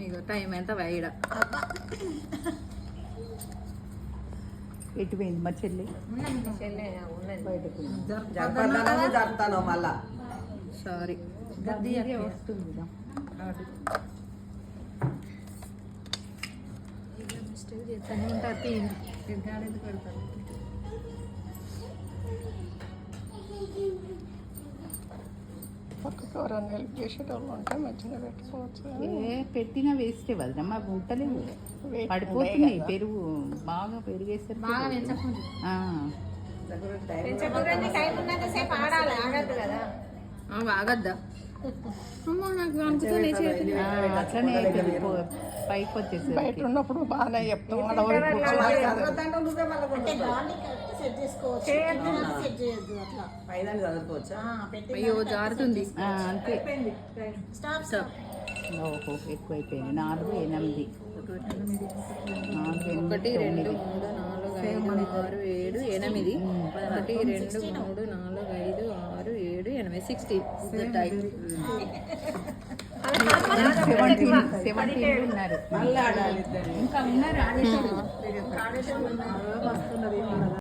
ఇగో time ఎంత wide ఎటుపోయింది మా చెల్లి జరుపుతాను మళ్ళా సారీ వస్తుంది పక్కకు ఎవరైనా హెల్ప్ చేసేటోళ్ళు ఉంటే మంచిగా పెట్టుకోవచ్చు. పెట్టినా వేస్టే వదినమ్మా ఉంటలేవు పడిపోతున్నాయి పెరుగు బాగా పెరిగేసరికి ఆగద్దా అట్లనే పైకి వచ్చేసి బయట ఉన్నప్పుడు బాగానే చెప్తాం. అయ్యో జారుతుంది అంతే ఓహో ఎక్కువైపోయింది 4 8 1 2 3 4 5 6 7 8 1 2 3 4 5 6 7 8 60 17 ఉన్నారు ఇంకా ఉన్నారు